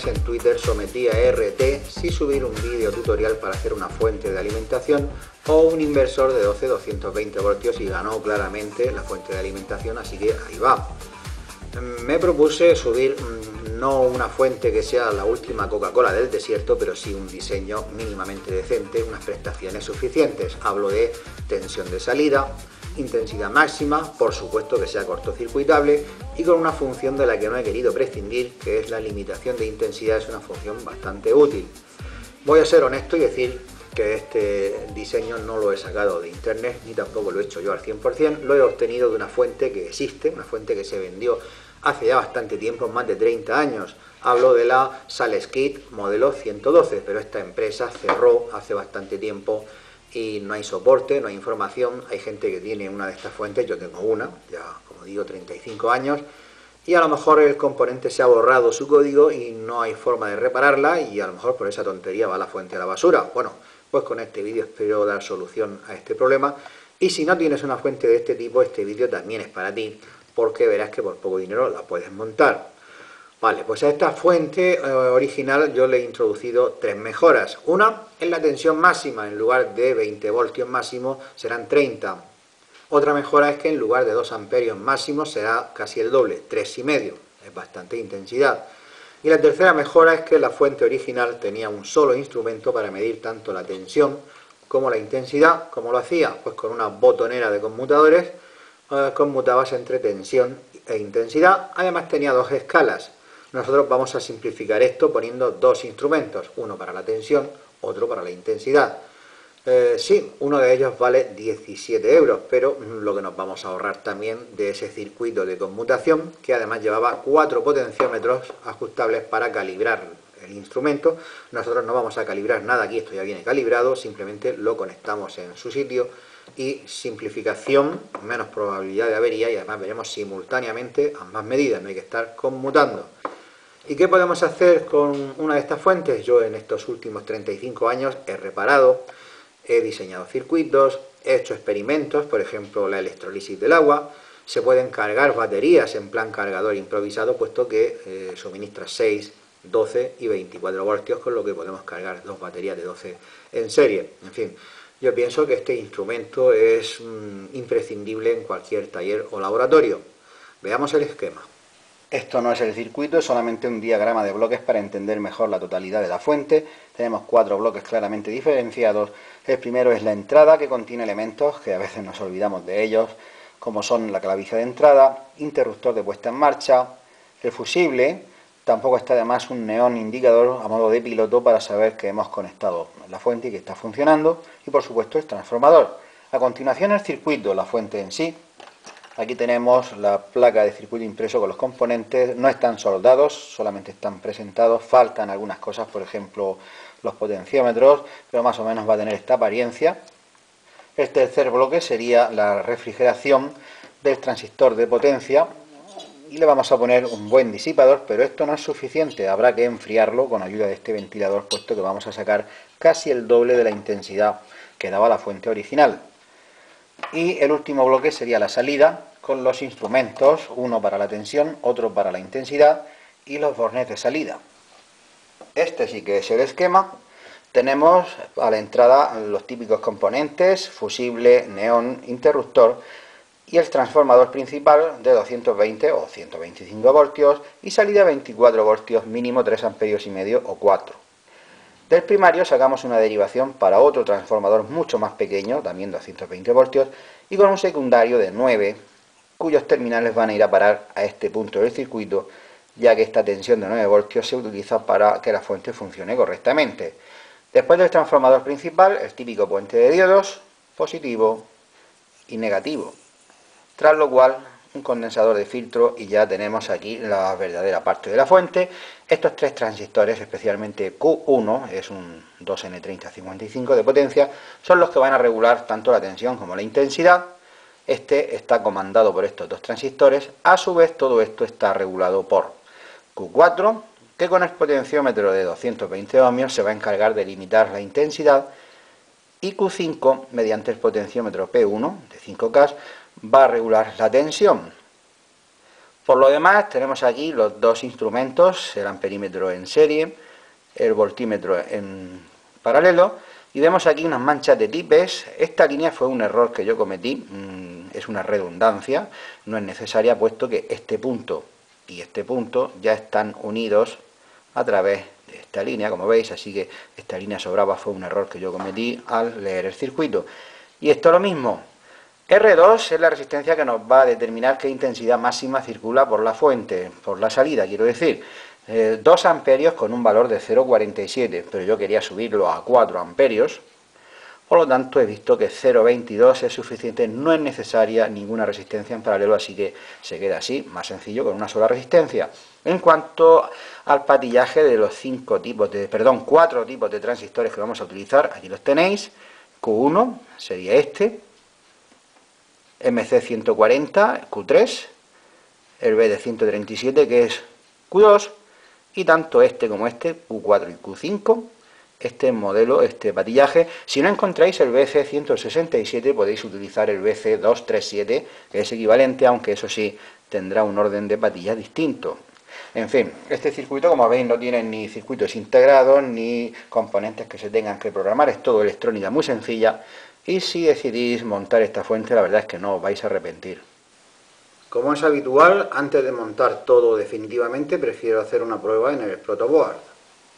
viernes en Twitter sometí a RT si subir un vídeo tutorial para hacer una fuente de alimentación o un inversor de 12-220 voltios y ganó claramente la fuente de alimentación, así que ahí va. Me propuse subir no una fuente que sea la última Coca-Cola del desierto, pero sí un diseño mínimamente decente, unas prestaciones suficientes. Hablo de tensión de salida, intensidad máxima, por supuesto que sea cortocircuitable y con una función de la que no he querido prescindir, que es la limitación de intensidad. Es una función bastante útil. Voy a ser honesto y decir que este diseño no lo he sacado de internet, ni tampoco lo he hecho yo al 100%, lo he obtenido de una fuente que existe, una fuente que se vendió hace ya bastante tiempo, más de 30 años. Hablo de la Saleskit modelo 112, pero esta empresa cerró hace bastante tiempo y no hay soporte, no hay información. Hay gente que tiene una de estas fuentes, yo tengo una, ya como digo 35 años, y a lo mejor el componente se ha borrado su código y no hay forma de repararla y a lo mejor por esa tontería va la fuente a la basura. Bueno, pues con este vídeo espero dar solución a este problema, y si no tienes una fuente de este tipo, este vídeo también es para ti, porque verás que por poco dinero la puedes montar. Vale, pues a esta fuente original yo le he introducido tres mejoras. Una es la tensión máxima, en lugar de 20 voltios máximo serán 30. Otra mejora es que en lugar de 2 amperios máximo será casi el doble, 3,5, es bastante intensidad. Y la tercera mejora es que la fuente original tenía un solo instrumento para medir tanto la tensión como la intensidad. ¿Cómo lo hacía? Pues con una botonera de conmutadores conmutabas entre tensión e intensidad. Además tenía dos escalas. Nosotros vamos a simplificar esto poniendo dos instrumentos, uno para la tensión, otro para la intensidad. Sí, uno de ellos vale 17 euros, pero lo que nos vamos a ahorrar también de ese circuito de conmutación, que además llevaba 4 potenciómetros ajustables para calibrar el instrumento. Nosotros no vamos a calibrar nada aquí, esto ya viene calibrado, simplemente lo conectamos en su sitio y simplificación, menos probabilidad de avería, y además veremos simultáneamente ambas medidas, no hay que estar conmutando. ¿Y qué podemos hacer con una de estas fuentes? Yo en estos últimos 35 años he reparado, he diseñado circuitos, he hecho experimentos, por ejemplo la electrolisis del agua. Se pueden cargar baterías en plan cargador improvisado, puesto que suministra 6, 12 y 24 voltios, con lo que podemos cargar dos baterías de 12 en serie. En fin, yo pienso que este instrumento es imprescindible en cualquier taller o laboratorio. Veamos el esquema. Esto no es el circuito, es solamente un diagrama de bloques para entender mejor la totalidad de la fuente. Tenemos 4 bloques claramente diferenciados. El primero es la entrada, que contiene elementos que a veces nos olvidamos de ellos, como son la clavija de entrada, interruptor de puesta en marcha, el fusible. Tampoco está además un neón indicador a modo de piloto para saber que hemos conectado la fuente y que está funcionando, y por supuesto el transformador. A continuación el circuito, la fuente en sí. Aquí tenemos la placa de circuito impreso con los componentes, no están soldados, solamente están presentados, faltan algunas cosas, por ejemplo los potenciómetros, pero más o menos va a tener esta apariencia. El tercer bloque sería la refrigeración del transistor de potencia y le vamos a poner un buen disipador, pero esto no es suficiente, habrá que enfriarlo con ayuda de este ventilador, puesto que vamos a sacar casi el doble de la intensidad que daba la fuente original. Y el último bloque sería la salida, con los instrumentos, uno para la tensión, otro para la intensidad y los bornes de salida. Este sí que es el esquema. Tenemos a la entrada los típicos componentes, fusible, neón, interruptor y el transformador principal de 220 o 125 voltios y salida 24 voltios, mínimo 3 amperios y medio o 4. Del primario sacamos una derivación para otro transformador mucho más pequeño, también 220 voltios, y con un secundario de 9, cuyos terminales van a ir a parar a este punto del circuito, ya que esta tensión de 9 voltios se utiliza para que la fuente funcione correctamente. Después del transformador principal, el típico puente de diodos, positivo y negativo, tras lo cual un condensador de filtro y ya tenemos aquí la verdadera parte de la fuente. Estos tres transistores, especialmente Q1, es un 2N3055 de potencia, son los que van a regular tanto la tensión como la intensidad. Este está comandado por estos dos transistores. A su vez, todo esto está regulado por Q4, que con el potenciómetro de 220 ohmios se va a encargar de limitar la intensidad, y Q5, mediante el potenciómetro P1 de 5K, va a regular la tensión. Por lo demás, tenemos aquí los dos instrumentos, el amperímetro en serie, el voltímetro en paralelo, y vemos aquí unas manchas de tipes. Esta línea fue un error que yo cometí, es una redundancia, no es necesaria, puesto que este punto y este punto ya están unidos a través de esta línea, como veis, así que esta línea sobraba, fue un error que yo cometí al leer el circuito. Y esto es lo mismo. R2 es la resistencia que nos va a determinar qué intensidad máxima circula por la fuente, por la salida, quiero decir. 2 amperios con un valor de 0,47, pero yo quería subirlo a 4 amperios, por lo tanto he visto que 0,22 es suficiente, no es necesaria ninguna resistencia en paralelo, así que se queda así, más sencillo, con una sola resistencia. En cuanto al patillaje de los 4 tipos de transistores que vamos a utilizar, aquí los tenéis. Q1 sería este, MC140, Q3, el BD137, que es Q2, y tanto este como este, Q4 y Q5, este modelo, este patillaje. Si no encontráis el BC167, podéis utilizar el BC237, que es equivalente, aunque eso sí, tendrá un orden de patillas distinto. En fin, este circuito, como veis, no tiene ni circuitos integrados, ni componentes que se tengan que programar, es todo electrónica muy sencilla, y si decidís montar esta fuente, la verdad es que no os vais a arrepentir. Como es habitual, antes de montar todo definitivamente, prefiero hacer una prueba en el protoboard.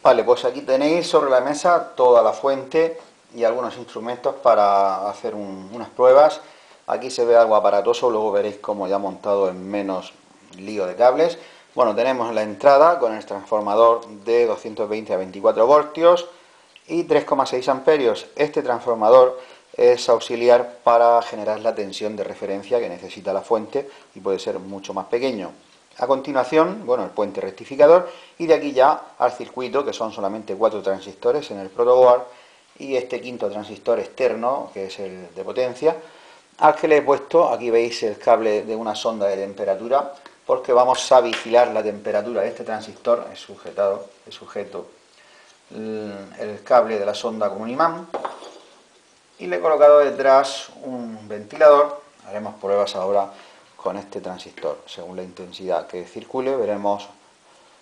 Vale, pues aquí tenéis sobre la mesa toda la fuente y algunos instrumentos para hacer unas pruebas. Aquí se ve algo aparatoso, luego veréis cómo ya montado en menos lío de cables. Bueno, tenemos la entrada con el transformador de 220 a 24 voltios y 3,6 amperios. Este transformador es auxiliar para generar la tensión de referencia que necesita la fuente y puede ser mucho más pequeño. A continuación, bueno, el puente rectificador, y de aquí ya al circuito, que son solamente 4 transistores en el protoboard, y este quinto transistor externo, que es el de potencia, al que le he puesto, aquí veis el cable de una sonda de temperatura, porque vamos a vigilar la temperatura de este transistor, es sujeto el cable de la sonda con un imán, y le he colocado detrás un ventilador. Haremos pruebas ahora con este transistor. Según la intensidad que circule, veremos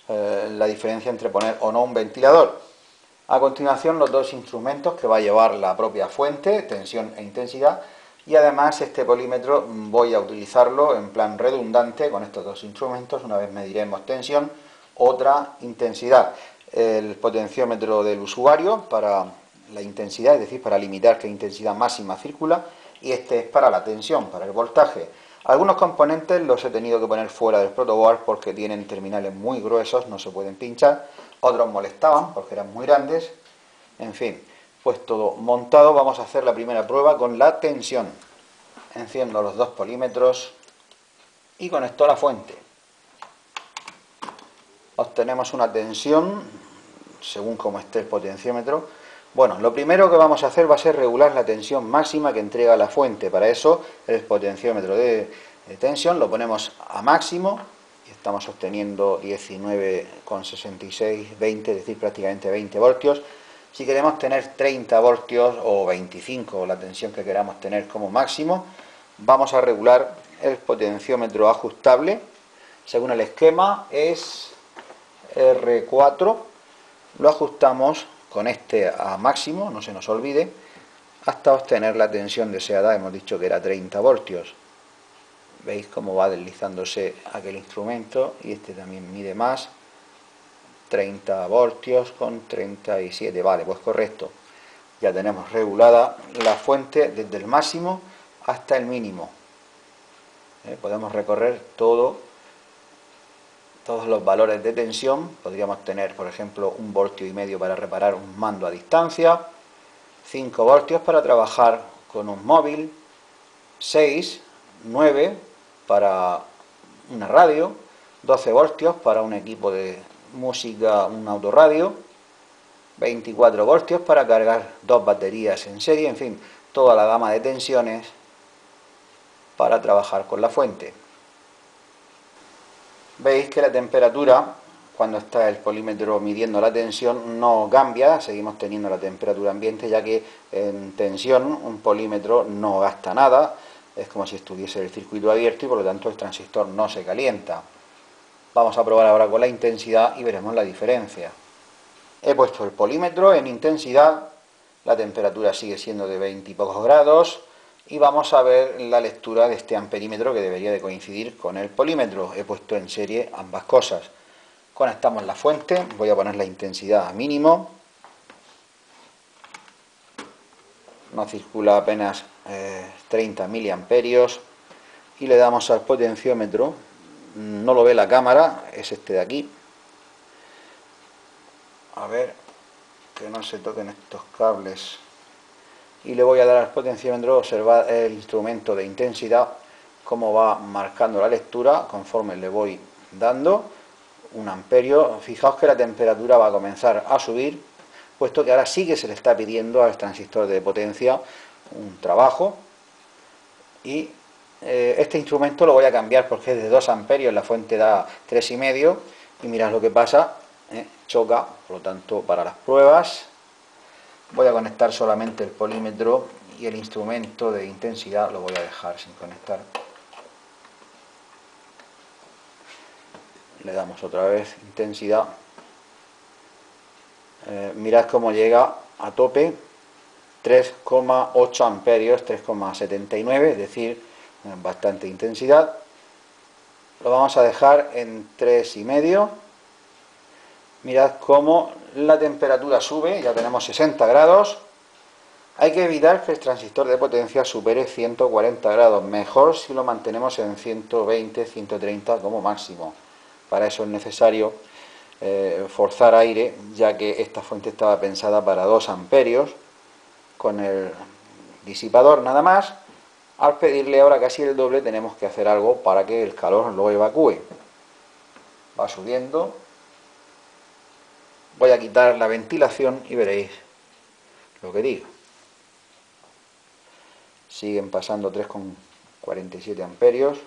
la diferencia entre poner o no un ventilador. A continuación, los dos instrumentos que va a llevar la propia fuente, tensión e intensidad, y además este polímetro voy a utilizarlo en plan redundante con estos dos instrumentos. Una vez mediremos tensión, otra intensidad. El potenciómetro del usuario para la intensidad, es decir, para limitar qué intensidad máxima circula, y este es para la tensión, para el voltaje. Algunos componentes los he tenido que poner fuera del protoboard porque tienen terminales muy gruesos, no se pueden pinchar. Otros molestaban porque eran muy grandes. En fin, pues todo montado. Vamos a hacer la primera prueba con la tensión. Enciendo los dos polímetros y conecto la fuente. Obtenemos una tensión según como esté el potenciómetro. Bueno, lo primero que vamos a hacer va a ser regular la tensión máxima que entrega la fuente. Para eso el potenciómetro de tensión lo ponemos a máximo y estamos obteniendo 19,66, 20, es decir, prácticamente 20 voltios. Si queremos tener 30 voltios o 25, la tensión que queramos tener como máximo, vamos a regular el potenciómetro ajustable. Según el esquema es R4, lo ajustamos con este a máximo, no se nos olvide, hasta obtener la tensión deseada. Hemos dicho que era 30 voltios. Veis cómo va deslizándose aquel instrumento, y este también mide más. 30 voltios con 37, vale, pues correcto. Ya tenemos regulada la fuente desde el máximo hasta el mínimo. Podemos recorrer todos los valores de tensión. Podríamos tener, por ejemplo, 1,5 voltios para reparar un mando a distancia, 5 voltios para trabajar con un móvil, 6, 9 para una radio, 12 voltios para un equipo de música, un autorradio, 24 voltios para cargar 2 baterías en serie, en fin, toda la gama de tensiones para trabajar con la fuente. Veis que la temperatura, cuando está el polímetro midiendo la tensión, no cambia, seguimos teniendo la temperatura ambiente, ya que en tensión un polímetro no gasta nada, es como si estuviese el circuito abierto y por lo tanto el transistor no se calienta. Vamos a probar ahora con la intensidad y veremos la diferencia. He puesto el polímetro en intensidad, la temperatura sigue siendo de 20 y pocos grados y vamos a ver la lectura de este amperímetro que debería de coincidir con el polímetro. He puesto en serie ambas cosas. Conectamos la fuente, voy a poner la intensidad a mínimo. Nos circula apenas 30 miliamperios y le damos al potenciómetro. No lo ve la cámara, es este de aquí. A ver, que no se toquen estos cables. Y le voy a dar al potenciómetro, observar el instrumento de intensidad, cómo va marcando la lectura conforme le voy dando 1 amperio. Fijaos que la temperatura va a comenzar a subir, puesto que ahora sí que se le está pidiendo al transistor de potencia un trabajo. Y este instrumento lo voy a cambiar porque es de 2 amperios, la fuente da 3,5 y mirad lo que pasa, choca. Por lo tanto, para las pruebas voy a conectar solamente el polímetro y el instrumento de intensidad lo voy a dejar sin conectar. Le damos otra vez intensidad. Mirad cómo llega a tope, 3,8 amperios, 3,79, es decir, bastante intensidad. Lo vamos a dejar en 3,5. Mirad cómo la temperatura sube, ya tenemos 60 grados. Hay que evitar que el transistor de potencia supere 140 grados, mejor si lo mantenemos en 120, 130 como máximo. Para eso es necesario forzar aire, ya que esta fuente estaba pensada para 2 amperios, con el disipador nada más. Al pedirle ahora casi el doble, tenemos que hacer algo para que el calor lo evacúe. Va subiendo. Voy a quitar la ventilación y veréis lo que digo. Siguen pasando 3,47 amperios.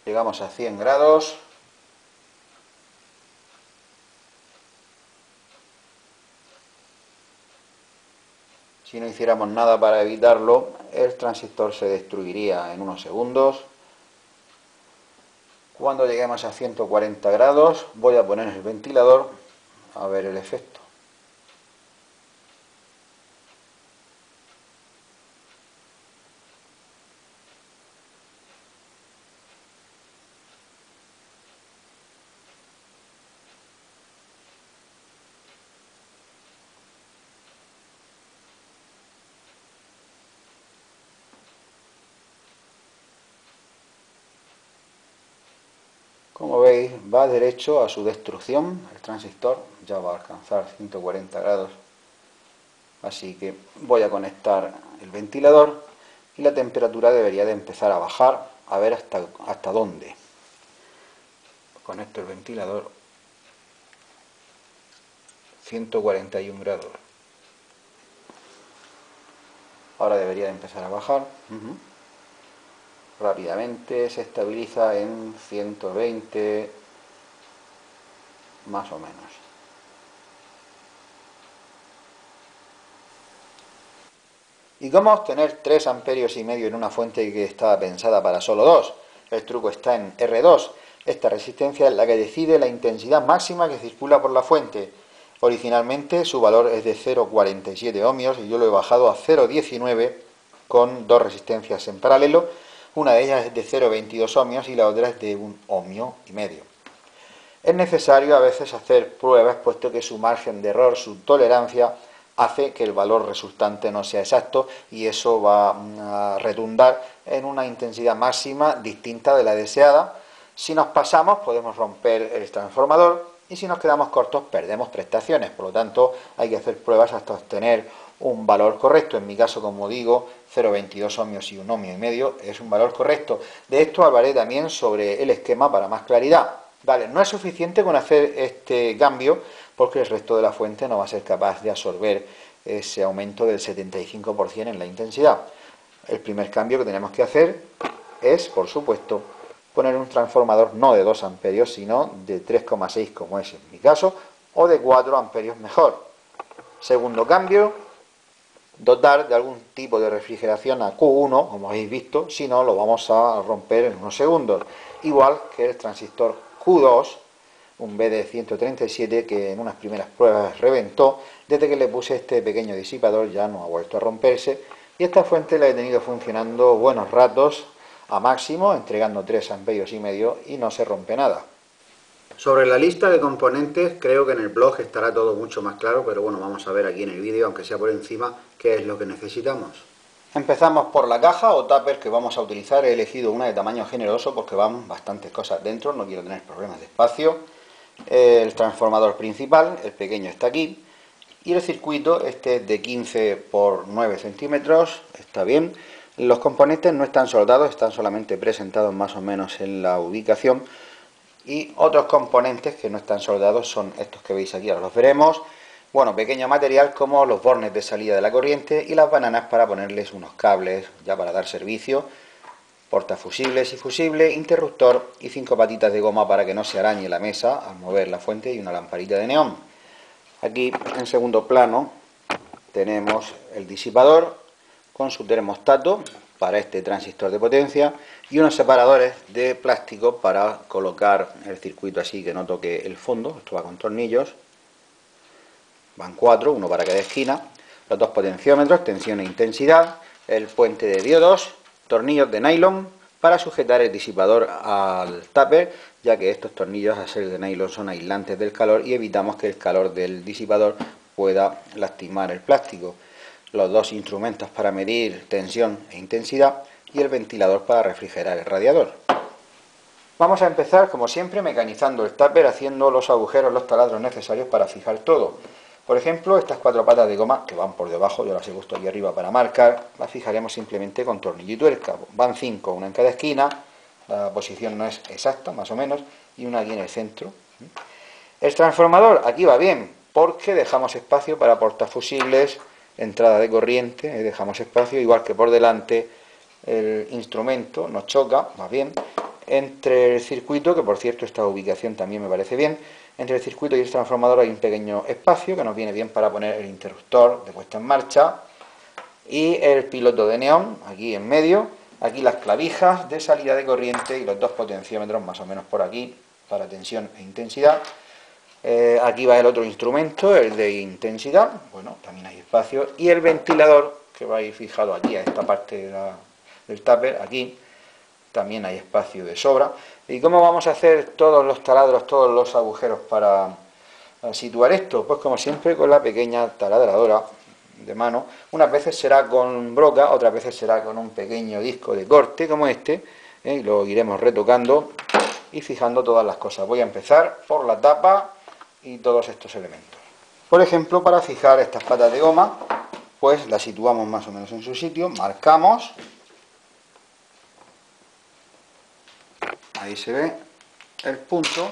Llegamos a 100 grados. Si no hiciéramos nada para evitarlo, el transistor se destruiría en unos segundos. Cuando lleguemos a 140 grados, voy a poner el ventilador a ver el efecto. Como veis, va derecho a su destrucción. El transistor ya va a alcanzar 140 grados. Así que voy a conectar el ventilador y la temperatura debería de empezar a bajar, a ver hasta dónde. Conecto el ventilador, 141 grados. Ahora debería de empezar a bajar. Rápidamente se estabiliza en 120 más o menos. ¿Y cómo obtener 3,5 amperios en una fuente que estaba pensada para solo 2? El truco está en R2. Esta resistencia es la que decide la intensidad máxima que circula por la fuente. Originalmente su valor es de 0,47 ohmios y yo lo he bajado a 0,19 con 2 resistencias en paralelo. Una de ellas es de 0,22 ohmios y la otra es de 1,5 ohmio. Es necesario a veces hacer pruebas, puesto que su margen de error, su tolerancia, hace que el valor resultante no sea exacto y eso va a redundar en una intensidad máxima distinta de la deseada. Si nos pasamos, podemos romper el transformador y si nos quedamos cortos, perdemos prestaciones. Por lo tanto, hay que hacer pruebas hasta obtener un valor correcto. En mi caso, como digo, 0,22 ohmios y 1,5 ohmio es un valor correcto. De esto hablaré también sobre el esquema para más claridad. Vale, no es suficiente con hacer este cambio porque el resto de la fuente no va a ser capaz de absorber ese aumento del 75% en la intensidad. El primer cambio que tenemos que hacer es, por supuesto, poner un transformador no de 2 amperios, sino de 3,6 como es en mi caso, o de 4 amperios mejor. Segundo cambio, dotar de algún tipo de refrigeración a Q1, como habéis visto, si no lo vamos a romper en unos segundos. Igual que el transistor Q2, un BD137 que en unas primeras pruebas reventó. Desde que le puse este pequeño disipador ya no ha vuelto a romperse, y esta fuente la he tenido funcionando buenos ratos a máximo, entregando 3,5 amperios y no se rompe nada. Sobre la lista de componentes, creo que en el blog estará todo mucho más claro, pero bueno, vamos a ver aquí en el vídeo, aunque sea por encima, qué es lo que necesitamos. Empezamos por la caja o tupper que vamos a utilizar. He elegido una de tamaño generoso porque van bastantes cosas dentro, no quiero tener problemas de espacio. El transformador principal, el pequeño, está aquí, y el circuito, este es de 15 por 9 centímetros, está bien. Los componentes no están soldados, están solamente presentados más o menos en la ubicación. Y otros componentes que no están soldados son estos que veis aquí, ahora los veremos. Bueno, pequeño material como los bornes de salida de la corriente y las bananas para ponerles unos cables ya para dar servicio, portafusibles y fusible, interruptor y 5 patitas de goma para que no se arañe la mesa al mover la fuente y una lamparita de neón. Aquí en segundo plano tenemos el disipador con su termostato para este transistor de potencia y unos separadores de plástico para colocar el circuito así que no toque el fondo. Esto va con tornillos, van 4, uno para cada esquina, los 2 potenciómetros, tensión e intensidad, el puente de diodos, tornillos de nylon para sujetar el disipador al tupper, ya que estos tornillos, al ser de nylon, son aislantes del calor y evitamos que el calor del disipador pueda lastimar el plástico. Los 2 instrumentos para medir tensión e intensidad y el ventilador para refrigerar el radiador. Vamos a empezar, como siempre, mecanizando el tupper, haciendo los agujeros, los taladros necesarios para fijar todo. Por ejemplo, estas 4 patas de goma que van por debajo, yo las he puesto aquí arriba para marcar, las fijaremos simplemente con tornillo y tuerca. Van 5, una en cada esquina, la posición no es exacta, más o menos, y una aquí en el centro. El transformador aquí va bien, porque dejamos espacio para portafusibles, entrada de corriente, dejamos espacio, igual que por delante el instrumento nos choca, más bien, entre el circuito, que por cierto esta ubicación también me parece bien, entre el circuito y el transformador hay un pequeño espacio que nos viene bien para poner el interruptor de puesta en marcha y el piloto de neón aquí en medio, aquí las clavijas de salida de corriente y los 2 potenciómetros más o menos por aquí para tensión e intensidad. Aquí va el otro instrumento, el de intensidad, bueno, también hay espacio, y el ventilador que va a ir fijado aquí a esta parte del tupper, aquí también hay espacio de sobra. ¿Y cómo vamos a hacer todos los taladros, todos los agujeros para situar esto? Pues como siempre con la pequeña taladradora de mano. Unas veces será con broca, otras veces será con un pequeño disco de corte como este, y lo iremos retocando y fijando todas las cosas. Voy a empezar por la tapa y todos estos elementos. Por ejemplo, para fijar estas patas de goma, pues las situamos más o menos en su sitio, marcamos, ahí se ve el punto,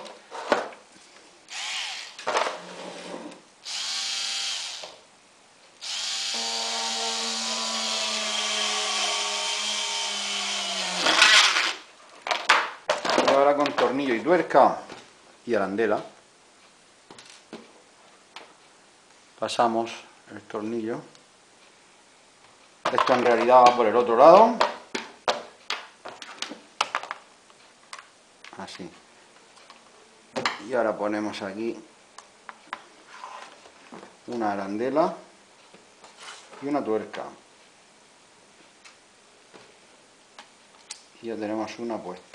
y ahora con tornillo y tuerca y arandela pasamos el tornillo. Esto en realidad va por el otro lado, así, y ahora ponemos aquí una arandela y una tuerca y ya tenemos una puesta.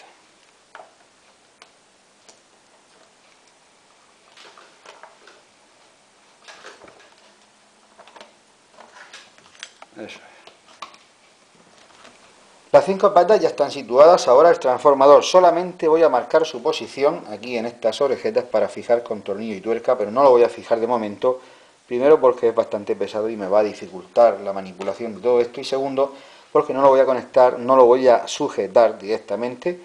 Eso es. Las 5 patas ya están situadas. Ahora el transformador, solamente voy a marcar su posición aquí en estas orejetas para fijar con tornillo y tuerca, pero no lo voy a fijar de momento, primero porque es bastante pesado y me va a dificultar la manipulación de todo esto, y segundo porque no lo voy a conectar, no lo voy a sujetar directamente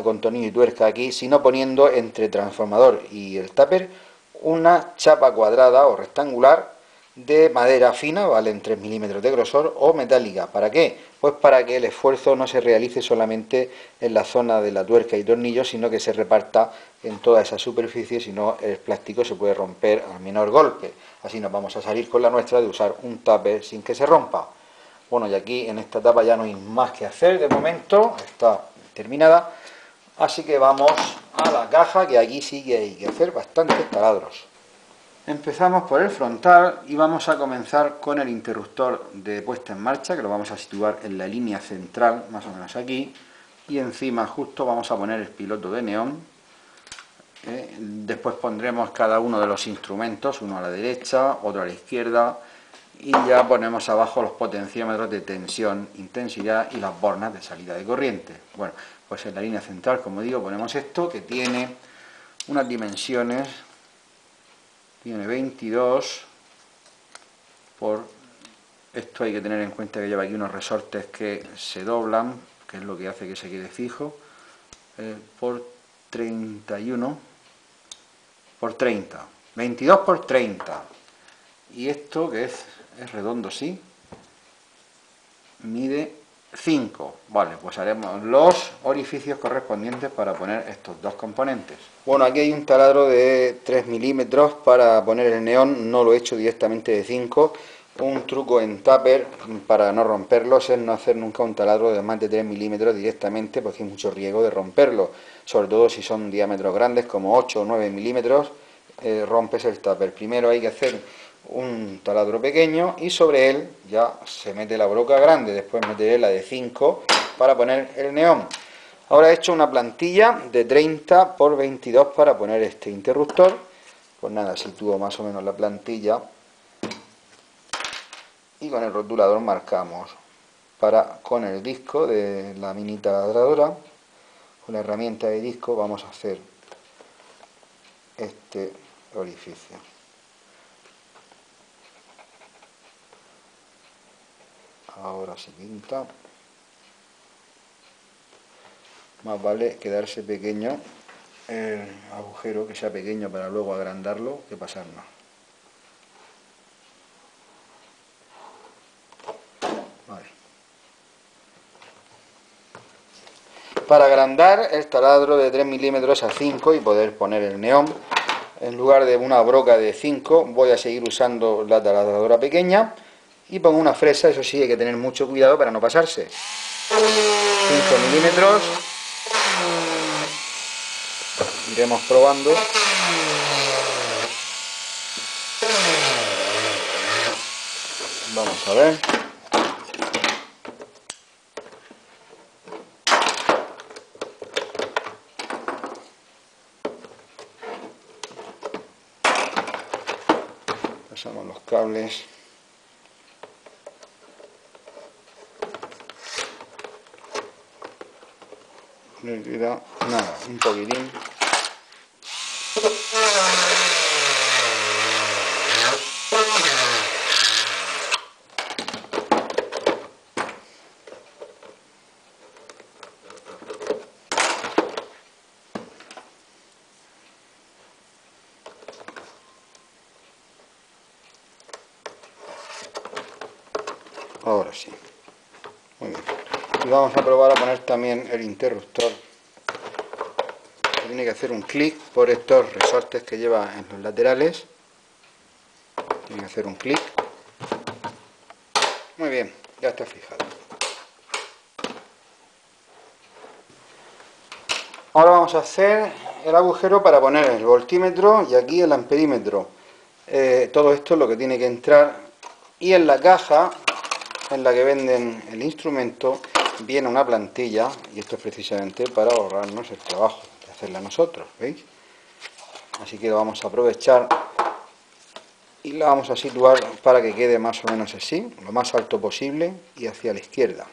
con tornillo y tuerca aquí, sino poniendo entre transformador y el tupper una chapa cuadrada o rectangular de madera fina, vale, en 3 milímetros de grosor, o metálica. ¿Para qué? Pues para que el esfuerzo no se realice solamente en la zona de la tuerca y tornillo, sino que se reparta en toda esa superficie, si no el plástico se puede romper al menor golpe. Así nos vamos a salir con la nuestra de usar un tupper sin que se rompa. Bueno, y aquí en esta tapa ya no hay más que hacer de momento, está terminada. Así que vamos a la caja, que aquí sí que hay que hacer bastantes taladros. Empezamos por el frontal y vamos a comenzar con el interruptor de puesta en marcha, que lo vamos a situar en la línea central, más o menos aquí, y encima justo vamos a poner el piloto de neón. Después pondremos cada uno de los instrumentos, uno a la derecha, otro a la izquierda, y ya ponemos abajo los potenciómetros de tensión, intensidad y las bornas de salida de corriente. Bueno, pues en la línea central, como digo, ponemos esto, que tiene unas dimensiones, tiene 22 por... Esto hay que tener en cuenta que lleva aquí unos resortes que se doblan, que es lo que hace que se quede fijo, por 31 por 30, 22 por 30. Y esto, que es redondo, sí, mide 5. Vale, pues haremos los orificios correspondientes para poner estos dos componentes. Bueno, aquí hay un taladro de 3 milímetros para poner el neón, no lo he hecho directamente de 5. Un truco en tupper para no romperlos es no hacer nunca un taladro de más de 3 milímetros directamente, porque hay mucho riesgo de romperlo, sobre todo si son diámetros grandes como 8 o 9 milímetros. Rompes el tupper. Primero hay que hacer un taladro pequeño y sobre él ya se mete la broca grande, después meteré la de 5 para poner el neón. Ahora he hecho una plantilla de 30 por 22 para poner este interruptor. Pues nada, sitúo más o menos la plantilla y con el rotulador marcamos. Con el disco de la mini taladradora, con la herramienta de disco, vamos a hacer este orificio. Ahora se pinta. Más vale quedarse pequeño el agujero, que sea pequeño para luego agrandarlo, que pasarnos. Vale. Para agrandar el taladro de 3 milímetros a 5 y poder poner el neón, en lugar de una broca de 5 voy a seguir usando la taladradora pequeña y pongo una fresa. Eso sí, hay que tener mucho cuidado para no pasarse. 5 milímetros. Iremos probando. Vamos a ver. Pasamos los cables. No queda nada, un poquitín. Ahora sí. Muy bien. Y vamos a probar a poner también el interruptor. Tiene que hacer un clic por estos resortes que lleva en los laterales. Tiene que hacer un clic. Muy bien, ya está fijado. Ahora vamos a hacer el agujero para poner el voltímetro y aquí el amperímetro. Todo esto es lo que tiene que entrar. Y en la caja en la que venden el instrumento viene una plantilla, y esto es precisamente para ahorrarnos el trabajo de hacerla nosotros, ¿veis? Así que lo vamos a aprovechar y la vamos a situar para que quede más o menos así, lo más alto posible y hacia la izquierda.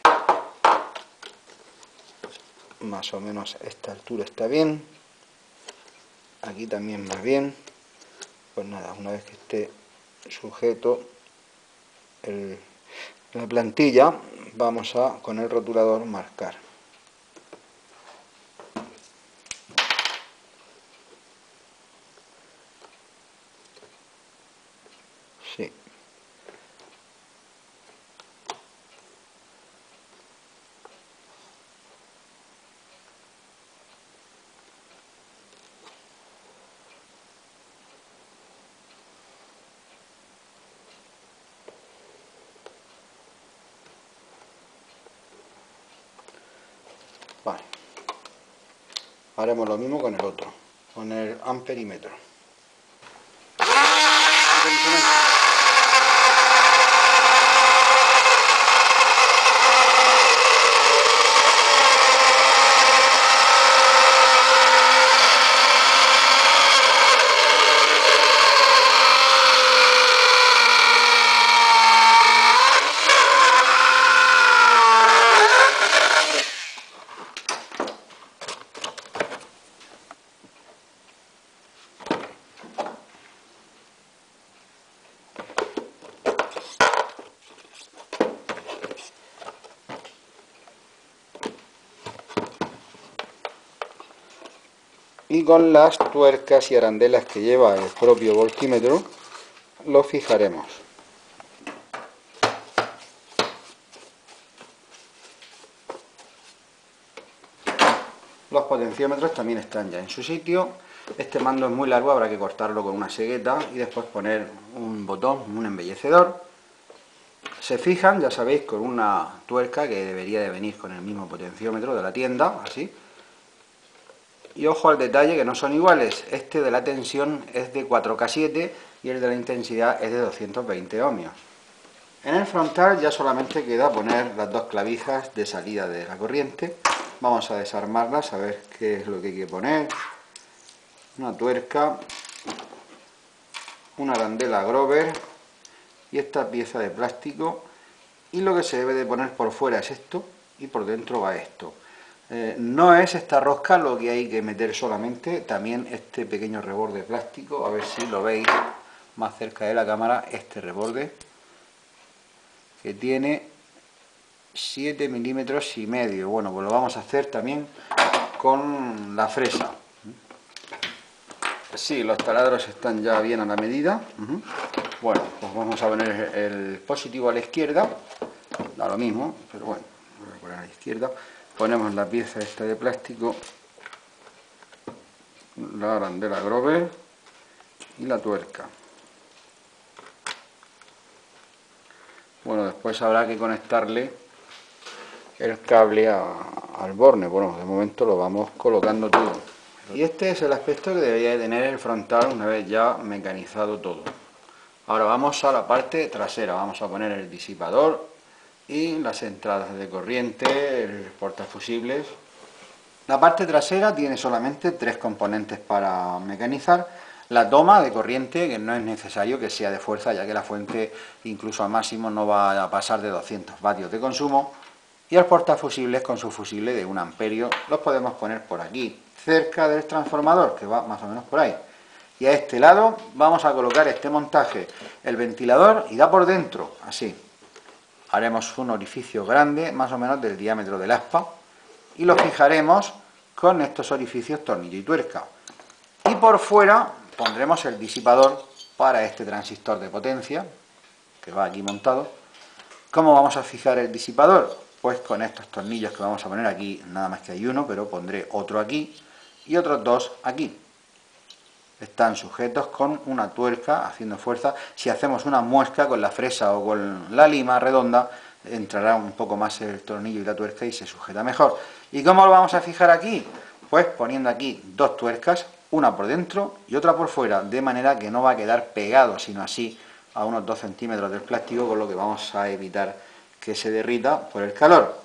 Más o menos a esta altura está bien, aquí también va bien. Pues nada, una vez que esté sujeto la plantilla, vamos a con el rotulador marcar. Sí. Haremos lo mismo con el otro, con el amperímetro. Y con las tuercas y arandelas que lleva el propio voltímetro lo fijaremos. Los potenciómetros también están ya en su sitio. Este mando es muy largo, habrá que cortarlo con una segueta y después poner un botón, un embellecedor. Se fijan, ya sabéis, con una tuerca que debería de venir con el mismo potenciómetro de la tienda, así. Y ojo al detalle que no son iguales, este de la tensión es de 4K7 y el de la intensidad es de 220 ohmios. En el frontal ya solamente queda poner las dos clavijas de salida de la corriente. Vamos a desarmarlas, a ver qué es lo que hay que poner. Una tuerca, una arandela Grover y esta pieza de plástico. Y lo que se debe de poner por fuera es esto y por dentro va esto. No es esta rosca lo que hay que meter solamente, también este pequeño reborde de plástico, a ver si lo veis más cerca de la cámara, este reborde que tiene 7,5 milímetros. Bueno, pues lo vamos a hacer también con la fresa. Sí, los taladros están ya bien a la medida. Bueno, pues vamos a poner el positivo a la izquierda, da lo mismo, pero bueno, voy a poner a la izquierda. Ponemos la pieza esta de plástico, la arandela Grover y la tuerca. Bueno, después habrá que conectarle el cable al borne. Bueno, de momento lo vamos colocando todo. Y este es el aspecto que debería de tener el frontal una vez ya mecanizado todo. Ahora vamos a la parte trasera, vamos a poner el disipador y las entradas de corriente, el portafusibles. La parte trasera tiene solamente 3 componentes para mecanizar. La toma de corriente, que no es necesario que sea de fuerza, ya que la fuente incluso al máximo no va a pasar de 200 vatios de consumo. Y el portafusibles con su fusible de 1 amperio, los podemos poner por aquí, cerca del transformador, que va más o menos por ahí. Y a este lado vamos a colocar este montaje, el ventilador, y da por dentro, así. Haremos un orificio grande, más o menos del diámetro del aspa, y lo fijaremos con estos orificios tornillo y tuerca. Y por fuera pondremos el disipador para este transistor de potencia, que va aquí montado. ¿Cómo vamos a fijar el disipador? Pues con estos tornillos que vamos a poner aquí, nada más que hay uno, pero pondré otro aquí y otros 2 aquí. Están sujetos con una tuerca haciendo fuerza. Si hacemos una muesca con la fresa o con la lima redonda, entrará un poco más el tornillo y la tuerca y se sujeta mejor. ¿Y cómo lo vamos a fijar aquí? Pues poniendo aquí 2 tuercas, una por dentro y otra por fuera, de manera que no va a quedar pegado, sino así a unos 2 centímetros del plástico, con lo que vamos a evitar que se derrita por el calor.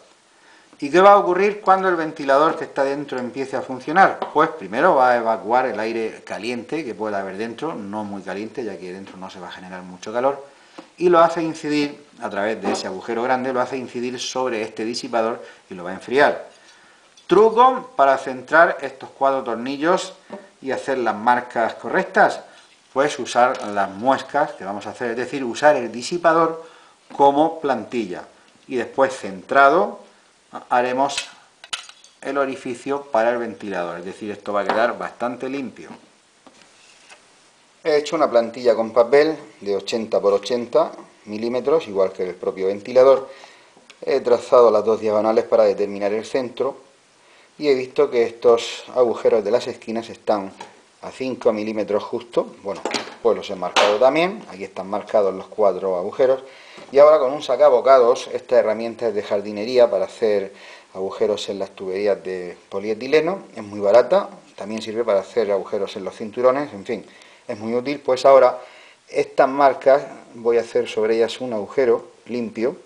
¿Y qué va a ocurrir cuando el ventilador que está dentro empiece a funcionar? Pues primero va a evacuar el aire caliente que pueda haber dentro, no muy caliente, ya que dentro no se va a generar mucho calor, y lo hace incidir, a través de ese agujero grande, lo hace incidir sobre este disipador y lo va a enfriar. Truco para centrar estos 4 tornillos y hacer las marcas correctas, pues usar las muescas que vamos a hacer, es decir, usar el disipador como plantilla, y después centrado haremos el orificio para el ventilador, es decir, esto va a quedar bastante limpio. He hecho una plantilla con papel de 80 por 80 milímetros, igual que el propio ventilador. He trazado las 2 diagonales para determinar el centro y he visto que estos agujeros de las esquinas están a 5 milímetros justo. Bueno, pues los he marcado también, aquí están marcados los 4 agujeros. Y ahora con un sacabocados, esta herramienta es de jardinería para hacer agujeros en las tuberías de polietileno, es muy barata, también sirve para hacer agujeros en los cinturones, en fin, es muy útil. Pues ahora estas marcas voy a hacer sobre ellas un agujero limpio,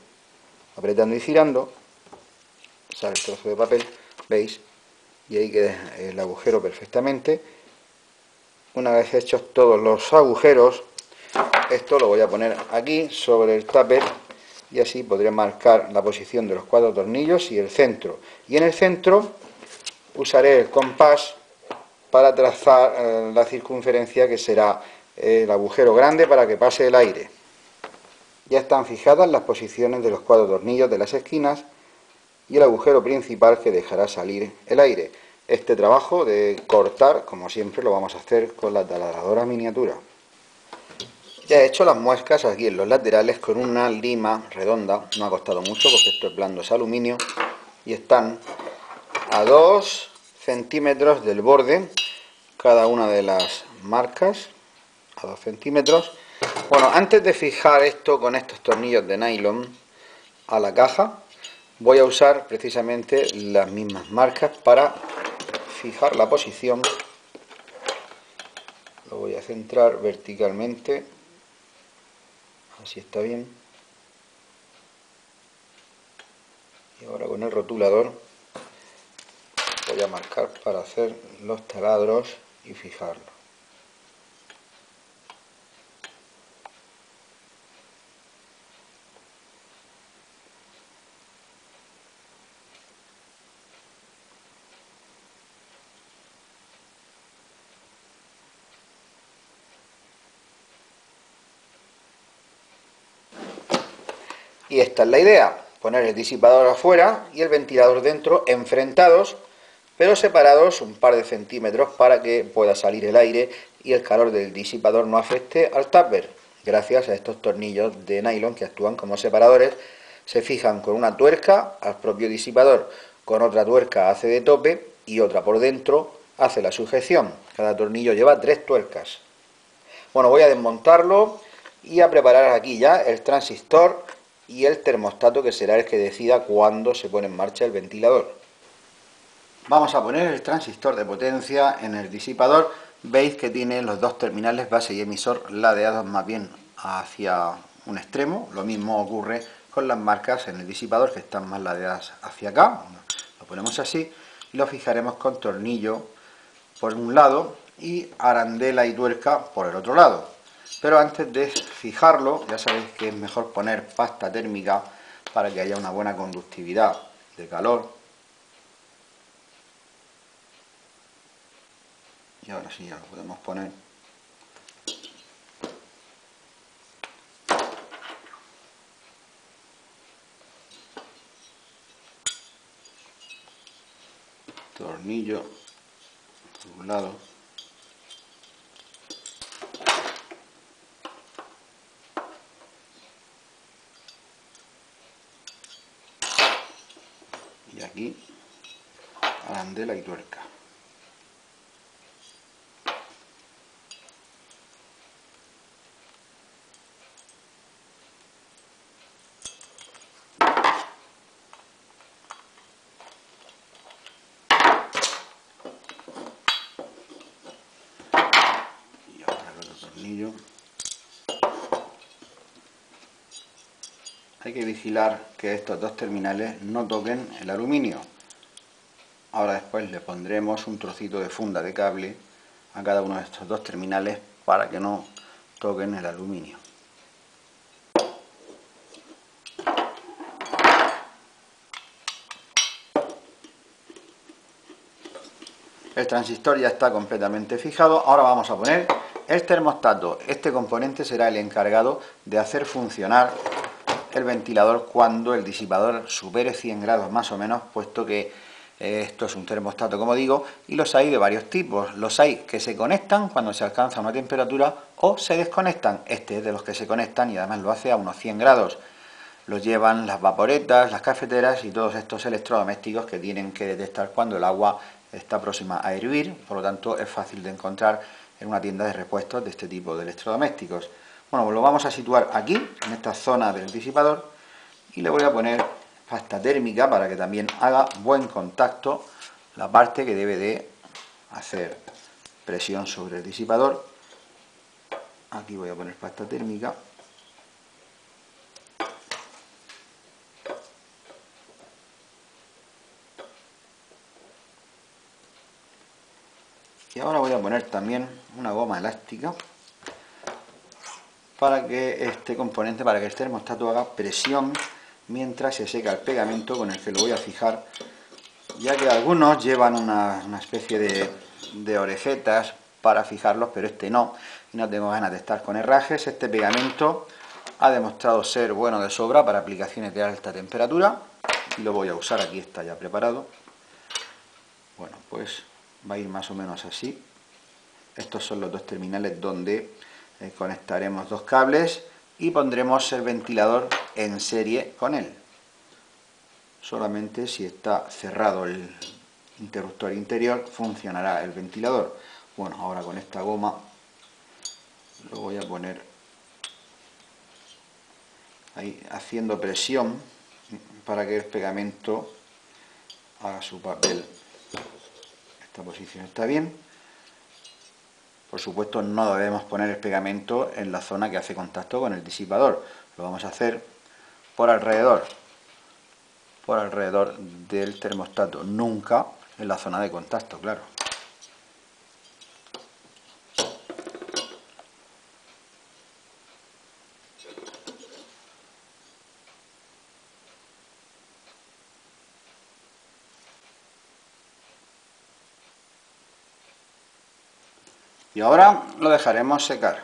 apretando y girando, sale el trozo de papel, ¿veis? Y ahí queda el agujero perfectamente. Una vez hechos todos los agujeros, esto lo voy a poner aquí sobre el tupper y así podré marcar la posición de los 4 tornillos y el centro. Y en el centro usaré el compás para trazar la circunferencia que será el agujero grande para que pase el aire. Ya están fijadas las posiciones de los 4 tornillos de las esquinas y el agujero principal que dejará salir el aire. Este trabajo de cortar, como siempre, lo vamos a hacer con la taladradora miniatura. Ya he hecho las muescas aquí en los laterales con una lima redonda, no ha costado mucho porque esto es blando, es aluminio, y están a 2 centímetros del borde cada una de las marcas, a 2 centímetros. Bueno, antes de fijar esto con estos tornillos de nylon a la caja, voy a usar precisamente las mismas marcas para fijar la posición. Lo voy a centrar verticalmente, así está bien. Y ahora con el rotulador voy a marcar para hacer los taladros y fijarlo. Y esta es la idea, poner el disipador afuera y el ventilador dentro, enfrentados, pero separados un par de centímetros para que pueda salir el aire y el calor del disipador no afecte al tupper. Gracias a estos tornillos de nylon que actúan como separadores, se fijan con una tuerca al propio disipador, con otra tuerca hace de tope y otra por dentro hace la sujeción. Cada tornillo lleva 3 tuercas. Bueno, voy a desmontarlo y a preparar aquí ya el transistor y el termostato, que será el que decida cuándo se pone en marcha el ventilador. Vamos a poner el transistor de potencia en el disipador. Veis que tiene los 2 terminales base y emisor ladeados más bien hacia un extremo. Lo mismo ocurre con las marcas en el disipador, que están más ladeadas hacia acá. Lo ponemos así y lo fijaremos con tornillo por un lado y arandela y tuerca por el otro lado. Pero antes de fijarlo, ya sabéis que es mejor poner pasta térmica para que haya una buena conductividad de calor. Y ahora sí, ya lo podemos poner. Tornillo por un lado. Y aquí arandela y tuerca. Y ahora el otro tornillo. Hay que vigilar que estos 2 terminales no toquen el aluminio. Ahora después le pondremos un trocito de funda de cable a cada uno de estos 2 terminales para que no toquen el aluminio. El transistor ya está completamente fijado. Ahora vamos a poner el termostato. Este componente será el encargado de hacer funcionar el ventilador cuando el disipador supere 100 grados más o menos, puesto que esto es un termostato, como digo, y los hay de varios tipos. Los hay que se conectan cuando se alcanza una temperatura o se desconectan. Este es de los que se conectan y además lo hace a unos 100 grados. Los llevan las vaporetas, las cafeteras y todos estos electrodomésticos que tienen que detectar cuando el agua está próxima a hervir. Por lo tanto, es fácil de encontrar en una tienda de repuestos de este tipo de electrodomésticos. Bueno, pues lo vamos a situar aquí, en esta zona del disipador, y le voy a poner pasta térmica para que también haga buen contacto la parte que debe de hacer presión sobre el disipador. Aquí voy a poner pasta térmica. Y ahora voy a poner también una goma elástica para que este componente, para que el termostato haga presión mientras se seca el pegamento con el que lo voy a fijar, ya que algunos llevan una especie de orejetas para fijarlos, pero este no, y no tengo ganas de estar con herrajes. Este pegamento ha demostrado ser bueno de sobra para aplicaciones de alta temperatura y lo voy a usar. Aquí está ya preparado. Bueno, pues va a ir más o menos así. Estos son los dos terminales donde conectaremos dos cables y pondremos el ventilador en serie con él. Solamente si está cerrado el interruptor interior funcionará el ventilador. Bueno, ahora con esta goma lo voy a poner ahí haciendo presión para que el pegamento haga su papel. Esta posición está bien. Por supuesto, no debemos poner el pegamento en la zona que hace contacto con el disipador. Lo vamos a hacer por alrededor del termostato, nunca en la zona de contacto, claro. Y ahora lo dejaremos secar.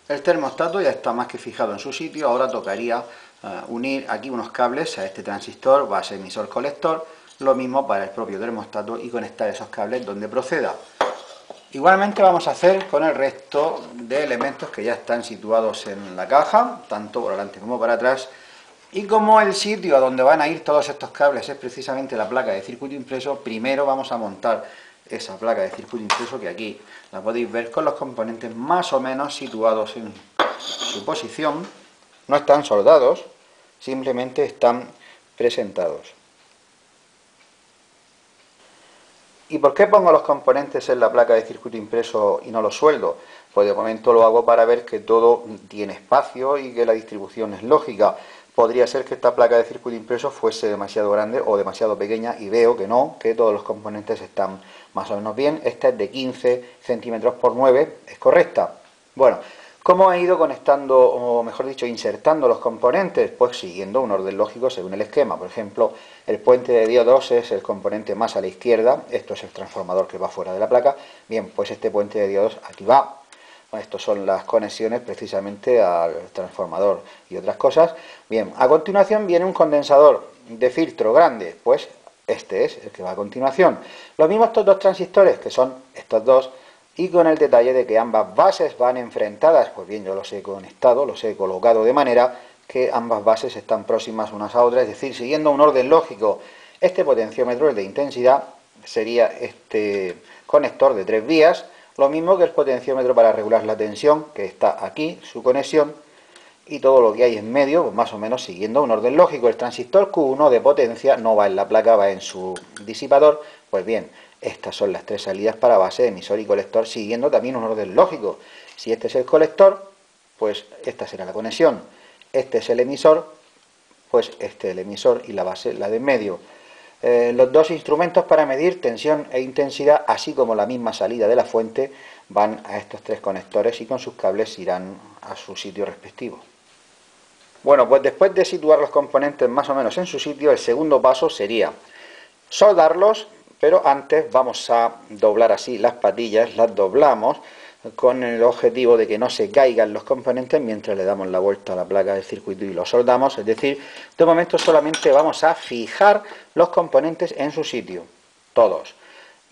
El termostato ya está más que fijado en su sitio. Ahora tocaría unir aquí unos cables a este transistor, base, emisor, colector. Lo mismo para el propio termostato y conectar esos cables donde proceda. Igualmente vamos a hacer con el resto de elementos que ya están situados en la caja, tanto por delante como para atrás. Y como el sitio a donde van a ir todos estos cables es precisamente la placa de circuito impreso, primero vamos a montar esa placa de circuito impreso, que aquí la podéis ver con los componentes más o menos situados en su posición. No están soldados, simplemente están presentados. ¿Y por qué pongo los componentes en la placa de circuito impreso y no los sueldo? Pues de momento lo hago para ver que todo tiene espacio y que la distribución es lógica. Podría ser que esta placa de circuito impreso fuese demasiado grande o demasiado pequeña, y veo que no, que todos los componentes están más o menos bien. Esta es de 15 centímetros por 9, es correcta. Bueno, ¿cómo he ido conectando, o mejor dicho, insertando los componentes? Pues siguiendo un orden lógico según el esquema. Por ejemplo, el puente de diodos es el componente más a la izquierda. Esto es el transformador que va fuera de la placa. Bien, pues este puente de diodos aquí va. Estas son las conexiones precisamente al transformador y otras cosas. Bien, a continuación viene un condensador de filtro grande, pues este es el que va a continuación. Lo mismo estos dos transistores, que son estos dos, y con el detalle de que ambas bases van enfrentadas. Pues bien, yo los he conectado, los he colocado de manera que ambas bases están próximas unas a otras, es decir, siguiendo un orden lógico. Este potenciómetro, el de intensidad, sería este conector de 3 vías, lo mismo que el potenciómetro para regular la tensión, que está aquí, su conexión, y todo lo que hay en medio, pues más o menos siguiendo un orden lógico. El transistor Q1 de potencia no va en la placa, va en su disipador. Pues bien, estas son las 3 salidas para base, emisor y colector, siguiendo también un orden lógico. Si este es el colector, pues esta será la conexión. Este es el emisor, pues este es el emisor, y la base la de en medio. Los dos instrumentos para medir tensión e intensidad, así como la misma salida de la fuente, van a estos 3 conectores y con sus cables irán a su sitio respectivo. Bueno, pues después de situar los componentes más o menos en su sitio, el segundo paso sería soldarlos, pero antes vamos a doblar así las patillas, las doblamos con el objetivo de que no se caigan los componentes mientras le damos la vuelta a la placa del circuito y lo soldamos. Es decir, de momento solamente vamos a fijar los componentes en su sitio, todos.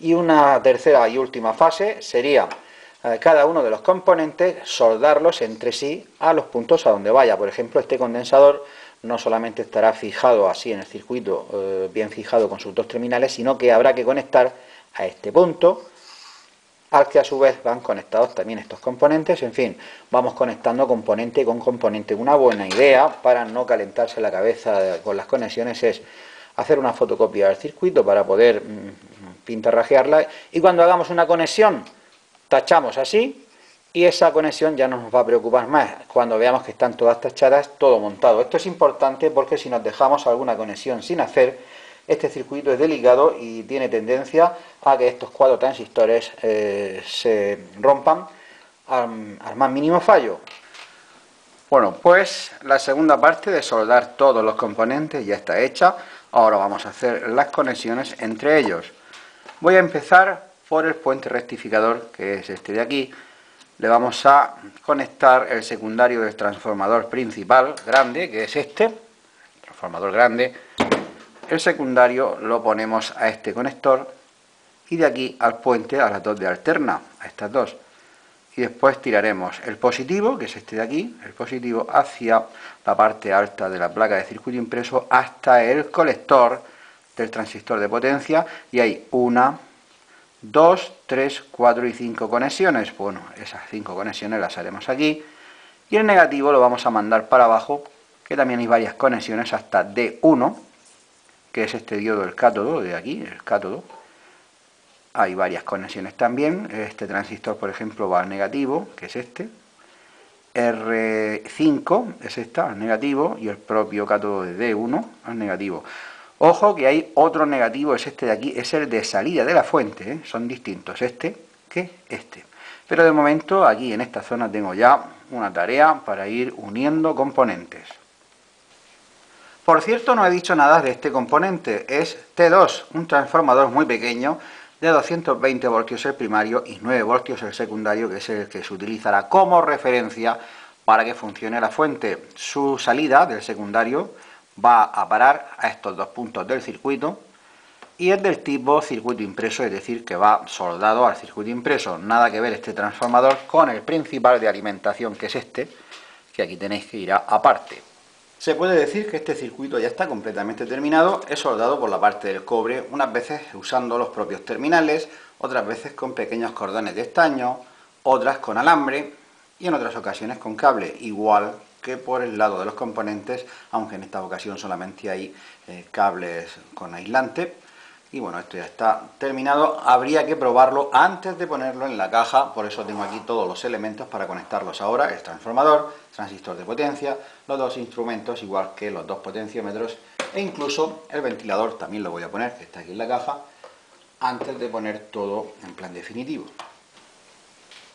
Y una tercera y última fase sería cada uno de los componentes soldarlos entre sí a los puntos a donde vaya. Por ejemplo, este condensador no solamente estará fijado así en el circuito, bien fijado con sus 2 terminales, sino que habrá que conectar a este punto al que a su vez van conectados también estos componentes. En fin, vamos conectando componente con componente. Una buena idea para no calentarse la cabeza con las conexiones es hacer una fotocopia del circuito para poder pintarrajearla, y cuando hagamos una conexión tachamos así, y esa conexión ya no nos va a preocupar más cuando veamos que están todas tachadas, todo montado. Esto es importante porque si nos dejamos alguna conexión sin hacer, este circuito es delicado y tiene tendencia a que estos 4 transistores se rompan al más mínimo fallo. Bueno, pues la segunda parte de soldar todos los componentes ya está hecha. Ahora vamos a hacer las conexiones entre ellos. Voy a empezar por el puente rectificador, que es este de aquí. Le vamos a conectar el secundario del transformador principal grande, que es este, transformador grande. El secundario lo ponemos a este conector y de aquí al puente a las dos de alterna, a estas dos. Y después tiraremos el positivo, que es este de aquí, el positivo hacia la parte alta de la placa de circuito impreso hasta el colector del transistor de potencia, y hay 1, 2, 3, 4 y 5 conexiones. Bueno, esas 5 conexiones las haremos aquí, y el negativo lo vamos a mandar para abajo, que también hay varias conexiones hasta D1, que es este diodo del cátodo, de aquí, el cátodo. Hay varias conexiones también. Este transistor, por ejemplo, va al negativo, que es este. R5 es esta, al negativo, y el propio cátodo de D1 al negativo. Ojo que hay otro negativo, es este de aquí, es el de salida de la fuente, ¿eh? Son distintos este que este. Pero de momento aquí en esta zona tengo ya una tarea para ir uniendo componentes. Por cierto, no he dicho nada de este componente, es T2, un transformador muy pequeño de 220 voltios el primario y 9 voltios el secundario, que es el que se utilizará como referencia para que funcione la fuente. Su salida del secundario va a parar a estos dos puntos del circuito y es del tipo circuito impreso, es decir, que va soldado al circuito impreso. Nada que ver este transformador con el principal de alimentación, que es este, que aquí tenéis que ir aparte. Se puede decir que este circuito ya está completamente terminado. Es soldado por la parte del cobre, unas veces usando los propios terminales, otras veces con pequeños cordones de estaño, otras con alambre y en otras ocasiones con cable, igual que por el lado de los componentes, aunque en esta ocasión solamente hay cables con aislante. Y bueno, esto ya está terminado. Habría que probarlo antes de ponerlo en la caja, por eso tengo aquí todos los elementos para conectarlos ahora: el transformador, transistor de potencia, los dos instrumentos, igual que los dos potenciómetros, e incluso el ventilador también lo voy a poner, que está aquí en la caja, antes de poner todo en plan definitivo.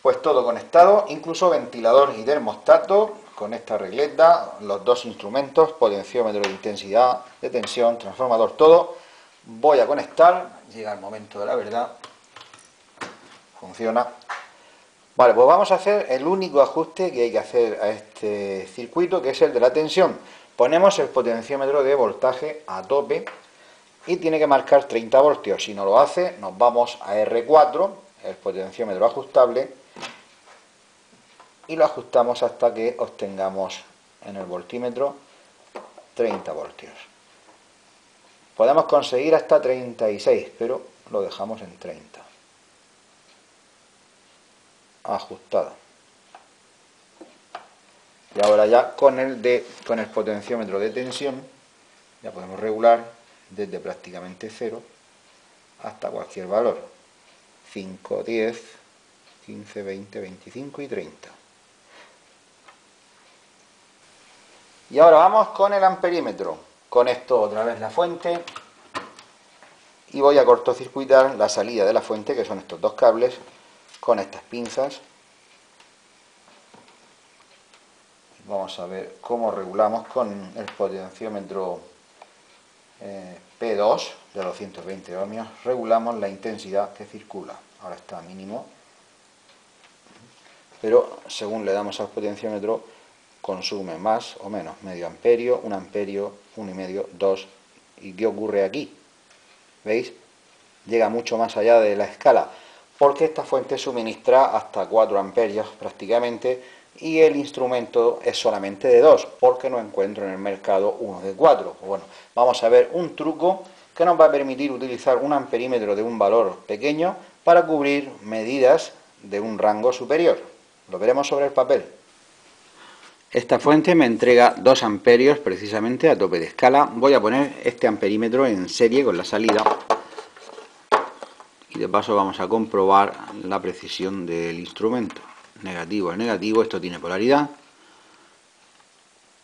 Pues todo conectado, incluso ventilador y termostato, con esta regleta, los dos instrumentos, potenciómetro de intensidad, de tensión, transformador, todo. Voy a conectar, llega el momento de la verdad, funciona. Vale, pues vamos a hacer el único ajuste que hay que hacer a este circuito, que es el de la tensión. Ponemos el potenciómetro de voltaje a tope y tiene que marcar 30 voltios. Si no lo hace, nos vamos a R4, el potenciómetro ajustable, y lo ajustamos hasta que obtengamos en el voltímetro 30 voltios. Podemos conseguir hasta 36, pero lo dejamos en 30. Ajustado. Y ahora ya con el potenciómetro de tensión ya podemos regular desde prácticamente 0 hasta cualquier valor: 5, 10, 15, 20, 25 y 30. Y ahora vamos con el amperímetro. Conecto otra vez la fuente y voy a cortocircuitar la salida de la fuente, que son estos dos cables, con estas pinzas. Vamos a ver cómo regulamos con el potenciómetro P2 de 220 ohmios. Regulamos la intensidad que circula. Ahora está a mínimo, pero según le damos al potenciómetro consume más o menos, medio amperio, 1 amperio, 1,5, 2. ¿Y qué ocurre aquí? ¿Veis? Llega mucho más allá de la escala, porque esta fuente suministra hasta 4 amperios prácticamente, y el instrumento es solamente de 2, porque no encuentro en el mercado uno de 4. Bueno, vamos a ver un truco que nos va a permitir utilizar un amperímetro de un valor pequeño, para cubrir medidas de un rango superior. Lo veremos sobre el papel. Esta fuente me entrega 2 amperios precisamente a tope de escala. Voy a poner este amperímetro en serie con la salida y de paso vamos a comprobar la precisión del instrumento. Negativo es negativo, esto tiene polaridad,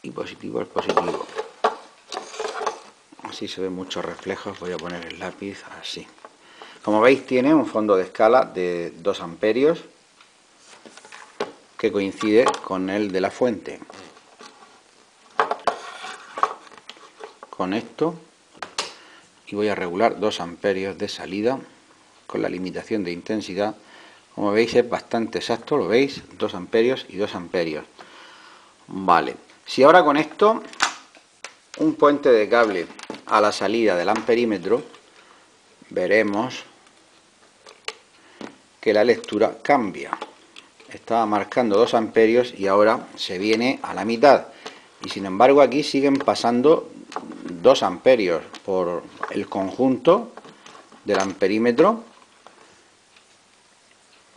y positivo es positivo. Así se ven muchos reflejos. Voy a poner el lápiz así. Como veis, tiene un fondo de escala de 2 amperios que coincide con el de la fuente. Conecto y voy a regular 2 amperios de salida con la limitación de intensidad. Como veis, es bastante exacto, lo veis, 2 amperios y 2 amperios. Vale, si ahora conecto un puente de cable a la salida del amperímetro, veremos que la lectura cambia. Estaba marcando 2 amperios y ahora se viene a la mitad. Y sin embargo aquí siguen pasando 2 amperios por el conjunto del amperímetro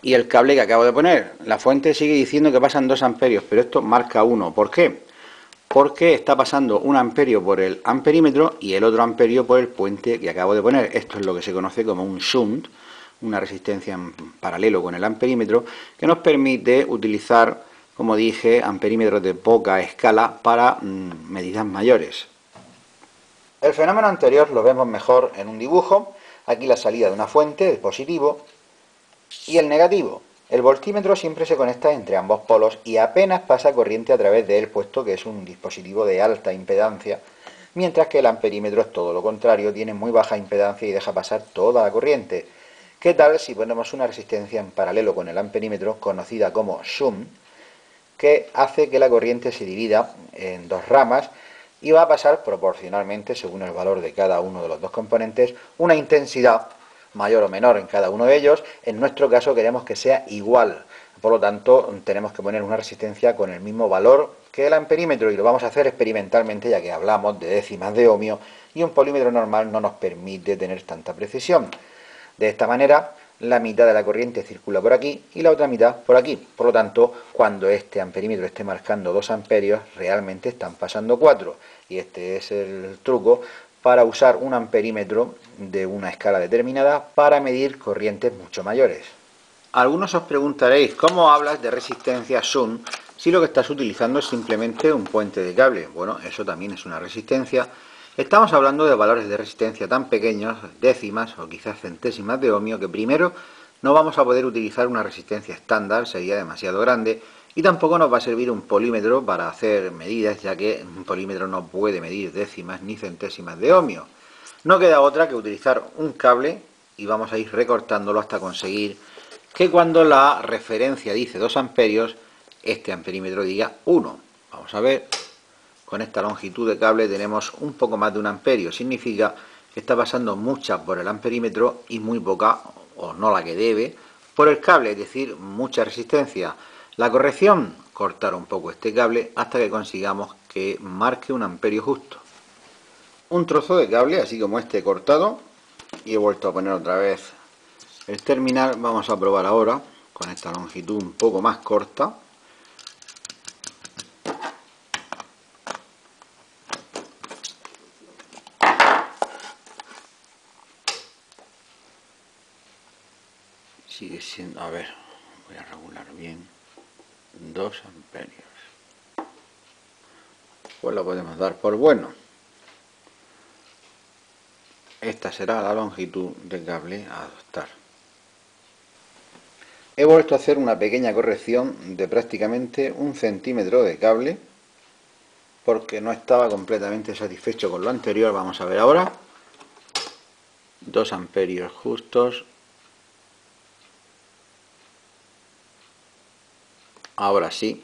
y el cable que acabo de poner. La fuente sigue diciendo que pasan 2 amperios, pero esto marca 1. ¿Por qué? Porque está pasando 1 amperio por el amperímetro y el otro amperio por el puente que acabo de poner. Esto es lo que se conoce como un shunt, una resistencia en paralelo con el amperímetro, que nos permite utilizar, como dije, amperímetros de poca escala para medidas mayores. El fenómeno anterior lo vemos mejor en un dibujo. Aquí la salida de una fuente, el positivo, y el negativo. El voltímetro siempre se conecta entre ambos polos y apenas pasa corriente a través de él, puesto que es un dispositivo de alta impedancia, mientras que el amperímetro es todo lo contrario, tiene muy baja impedancia y deja pasar toda la corriente. ¿Qué tal si ponemos una resistencia en paralelo con el amperímetro, conocida como shunt, que hace que la corriente se divida en 2 ramas y va a pasar proporcionalmente, según el valor de cada uno de los 2 componentes, una intensidad mayor o menor en cada uno de ellos? En nuestro caso queremos que sea igual, por lo tanto tenemos que poner una resistencia con el mismo valor que el amperímetro, y lo vamos a hacer experimentalmente, ya que hablamos de décimas de ohmio y un polímetro normal no nos permite tener tanta precisión. De esta manera, la mitad de la corriente circula por aquí y la otra mitad por aquí. Por lo tanto, cuando este amperímetro esté marcando 2 amperios, realmente están pasando 4. Y este es el truco para usar un amperímetro de una escala determinada para medir corrientes mucho mayores. Algunos os preguntaréis, ¿cómo hablas de resistencia shunt si lo que estás utilizando es simplemente un puente de cable? Bueno, eso también es una resistencia. Estamos hablando de valores de resistencia tan pequeños, décimas o quizás centésimas de ohmio, que primero no vamos a poder utilizar una resistencia estándar, sería demasiado grande, y tampoco nos va a servir un polímetro para hacer medidas, ya que un polímetro no puede medir décimas ni centésimas de ohmio. No queda otra que utilizar un cable y vamos a ir recortándolo hasta conseguir que cuando la referencia dice 2 amperios, este amperímetro diga 1. Vamos a ver. Con esta longitud de cable tenemos un poco más de 1 amperio, significa que está pasando mucha por el amperímetro y muy poca, o no la que debe, por el cable, es decir, mucha resistencia. La corrección, cortar un poco este cable hasta que consigamos que marque 1 amperio justo. Un trozo de cable, así como este cortado, y he vuelto a poner otra vez el terminal. Vamos a probar ahora con esta longitud un poco más corta. Sigue siendo, a ver, voy a regular bien, 2 amperios. Pues lo podemos dar por bueno. Esta será la longitud de cable a adoptar. He vuelto a hacer una pequeña corrección de prácticamente 1 centímetro de cable, porque no estaba completamente satisfecho con lo anterior. Vamos a ver ahora. 2 amperios justos. Ahora sí,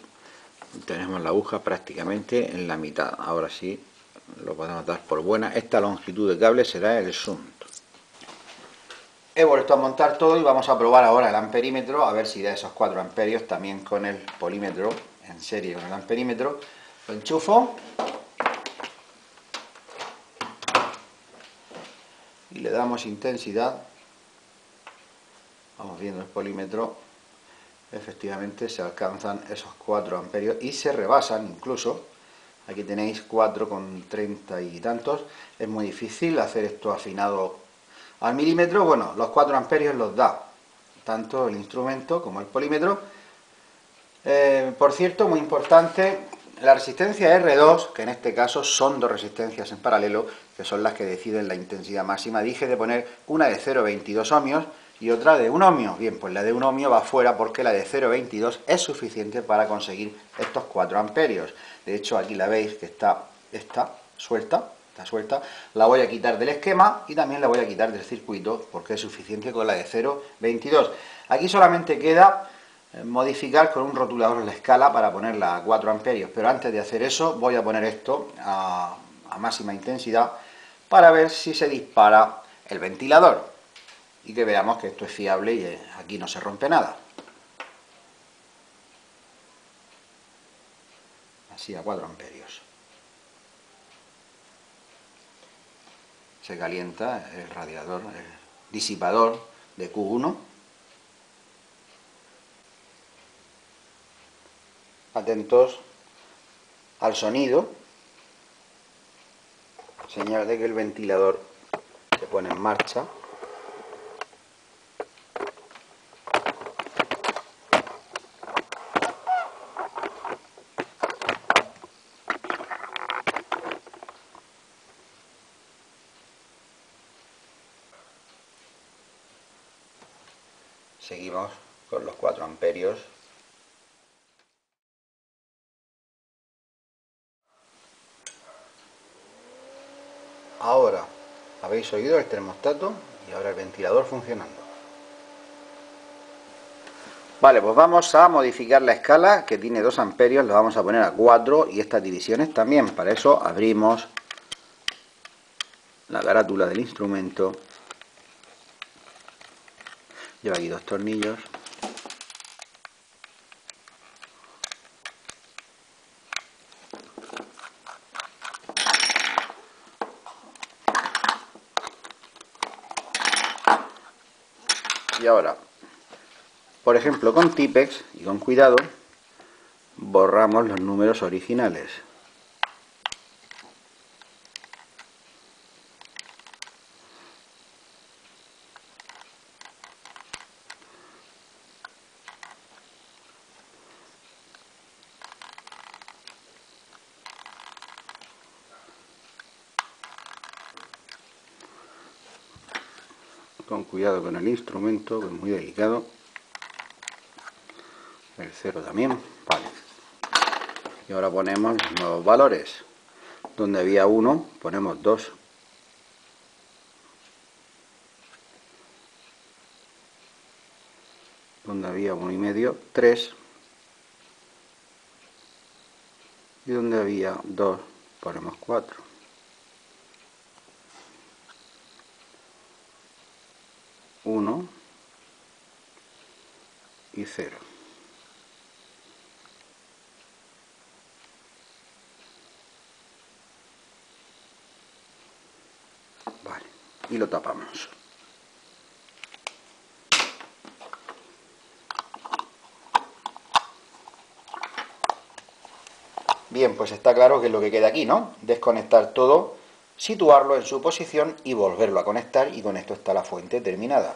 tenemos la aguja prácticamente en la mitad. Ahora sí, lo podemos dar por buena. Esta longitud de cable será el shunt. He vuelto a montar todo y vamos a probar ahora el amperímetro, a ver si da esos 4 amperios también con el polímetro en serie con el amperímetro. Lo enchufo y le damos intensidad. vamos viendo el polímetro, efectivamente se alcanzan esos 4 amperios y se rebasan incluso. Aquí tenéis 4,30 y tantos. Es muy difícil hacer esto afinado al milímetro. Bueno, los 4 amperios los da tanto el instrumento como el polímetro. Por cierto, muy importante, la resistencia R2, que en este caso son 2 resistencias en paralelo, que son las que deciden la intensidad máxima. Dije de poner una de 0,22 ohmios y otra de 1 ohmio. Bien, pues la de 1 ohmio va fuera porque la de 0,22 es suficiente para conseguir estos 4 amperios. De hecho, aquí la veis que está suelta. La voy a quitar del esquema y también la voy a quitar del circuito porque es suficiente con la de 0,22. Aquí solamente queda modificar con un rotulador la escala para ponerla a 4 amperios, pero antes de hacer eso voy a poner esto a máxima intensidad para ver si se dispara el ventilador y que veamos que esto es fiable y aquí no se rompe nada. Así a 4 amperios. Se calienta el radiador, el disipador de Q1. Atentos al sonido, señal de que el ventilador se pone en marcha. Seguimos con los 4 amperios. Ahora habéis oído el termostato y ahora el ventilador funcionando. Vale, pues vamos a modificar la escala que tiene 2 amperios, lo vamos a poner a 4 y estas divisiones también. Para eso abrimos la carátula del instrumento. Lleva aquí 2 tornillos. Y ahora, por ejemplo, con Tipex y con cuidado, borramos los números originales. Con cuidado con el instrumento, que es muy delicado. El 0 también, vale. Y ahora ponemos los nuevos valores. Donde había 1, ponemos 2. Donde había 1,5, 3. Y donde había 2, ponemos 4. 1 y 0. Vale, y lo tapamos. Bien, pues está claro que es lo que queda aquí, ¿no? Desconectar todo, situarlo en su posición y volverlo a conectar, y con esto está la fuente terminada.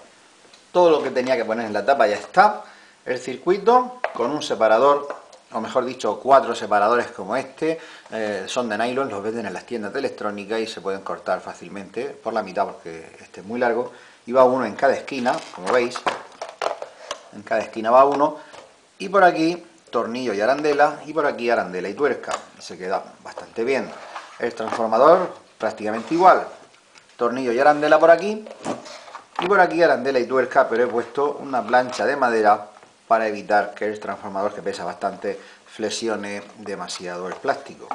Todo lo que tenía que poner en la tapa ya está. El circuito con un separador, o mejor dicho, 4 separadores como este, son de nylon, los venden en las tiendas de electrónica y se pueden cortar fácilmente por la mitad porque este es muy largo. Y va uno en cada esquina, como veis, en cada esquina va uno, y por aquí tornillo y arandela, y por aquí arandela y tuerca, y se queda bastante bien. El transformador prácticamente igual, tornillo y arandela por aquí, y por aquí arandela y tuerca, pero he puesto una plancha de madera para evitar que el transformador, que pesa bastante, flexione demasiado el plástico.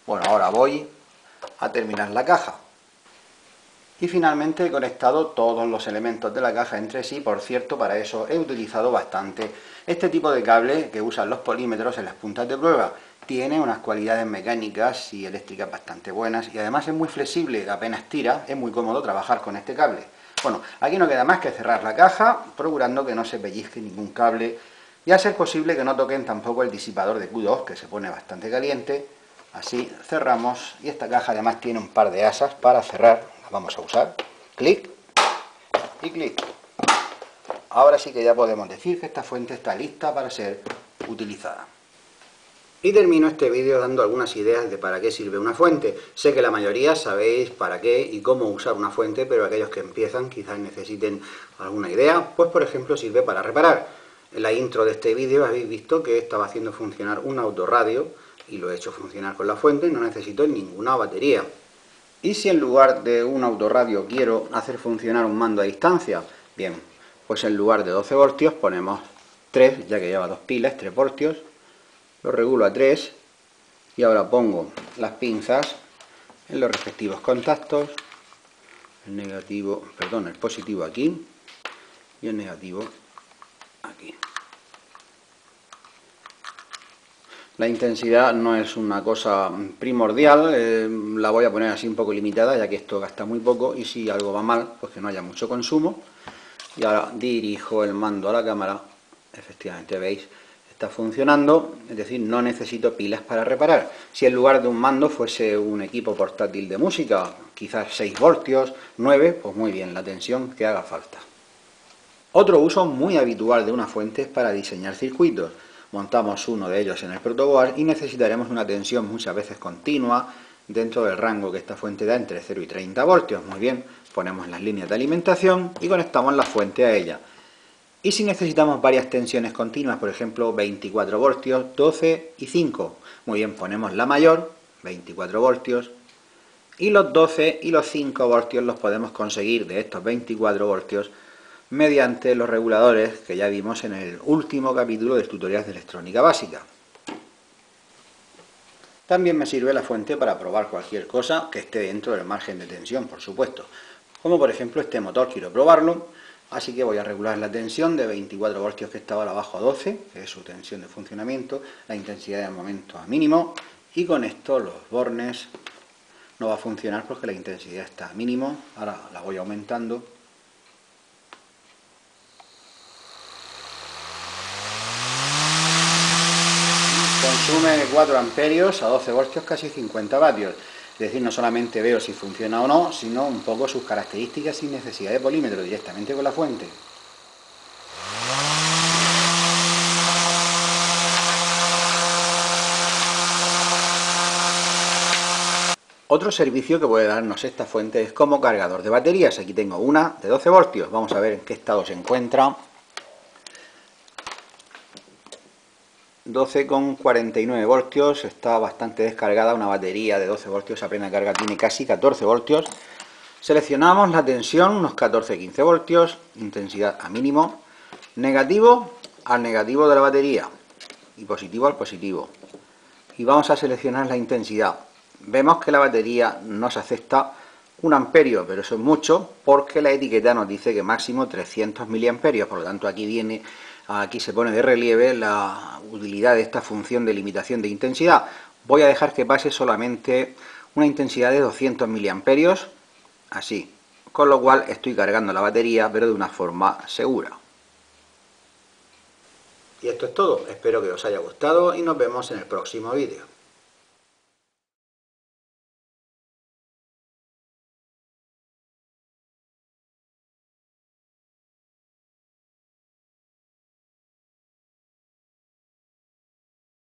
Bueno, ahora voy a terminar la caja. Y finalmente he conectado todos los elementos de la caja entre sí. Por cierto, para eso he utilizado bastante este tipo de cable que usan los polímetros en las puntas de prueba. Tiene unas cualidades mecánicas y eléctricas bastante buenas y además es muy flexible, apenas tira, es muy cómodo trabajar con este cable. Bueno, aquí no queda más que cerrar la caja, procurando que no se pellizque ningún cable y a ser posible que no toquen tampoco el disipador de Q2, que se pone bastante caliente. Así cerramos, y esta caja además tiene un par de asas para cerrar, las vamos a usar. Clic y clic. Ahora sí que ya podemos decir que esta fuente está lista para ser utilizada. Y termino este vídeo dando algunas ideas de para qué sirve una fuente. Sé que la mayoría sabéis para qué y cómo usar una fuente, pero aquellos que empiezan quizás necesiten alguna idea. Pues por ejemplo sirve para reparar. En la intro de este vídeo habéis visto que estaba haciendo funcionar un autorradio y lo he hecho funcionar con la fuente y no necesito ninguna batería. ¿Y si en lugar de un autorradio quiero hacer funcionar un mando a distancia? Bien, pues en lugar de 12 voltios ponemos 3, ya que lleva 2 pilas, 3 voltios. Lo regulo a 3 y ahora pongo las pinzas en los respectivos contactos, el positivo aquí y el negativo aquí. La intensidad no es una cosa primordial, la voy a poner así un poco limitada, ya que esto gasta muy poco y si algo va mal, pues que no haya mucho consumo. Y ahora dirijo el mando a la cámara, efectivamente veis, está funcionando, es decir, no necesito pilas para reparar. Si en lugar de un mando fuese un equipo portátil de música, quizás 6 voltios, 9, pues muy bien, la tensión que haga falta. Otro uso muy habitual de una fuente es para diseñar circuitos. Montamos uno de ellos en el protoboard y necesitaremos una tensión muchas veces continua dentro del rango que esta fuente da entre 0 y 30 voltios. Muy bien, ponemos las líneas de alimentación y conectamos la fuente a ella. Y si necesitamos varias tensiones continuas, por ejemplo 24 voltios, 12 y 5, muy bien, ponemos la mayor, 24 voltios, y los 12 y los 5 voltios los podemos conseguir de estos 24 voltios mediante los reguladores que ya vimos en el último capítulo del tutorial de electrónica básica. También me sirve la fuente para probar cualquier cosa que esté dentro del margen de tensión, por supuesto. Como por ejemplo este motor, quiero probarlo, así que voy a regular la tensión de 24 voltios que estaba ahora abajo a 12, que es su tensión de funcionamiento, la intensidad de momento a mínimo, y con esto los bornes no va a funcionar porque la intensidad está a mínimo. Ahora la voy aumentando. Consume 4 amperios a 12 voltios, casi 50 vatios. Es decir, no solamente veo si funciona o no, sino un poco sus características sin necesidad de polímetro, directamente con la fuente. Otro servicio que puede darnos esta fuente es como cargador de baterías. Aquí tengo una de 12 voltios. Vamos a ver en qué estado se encuentra. 12,49 voltios, está bastante descargada, una batería de 12 voltios a plena carga tiene casi 14 voltios. Seleccionamos la tensión, unos 14-15 voltios, intensidad a mínimo, negativo al negativo de la batería y positivo al positivo. Y vamos a seleccionar la intensidad. Vemos que la batería nos acepta 1 amperio, pero eso es mucho porque la etiqueta nos dice que máximo 300 miliamperios, por lo tanto aquí se pone de relieve la utilidad de esta función de limitación de intensidad. Voy a dejar que pase solamente una intensidad de 200 miliamperios, así, con lo cual estoy cargando la batería, pero de una forma segura. Y esto es todo, espero que os haya gustado y nos vemos en el próximo vídeo.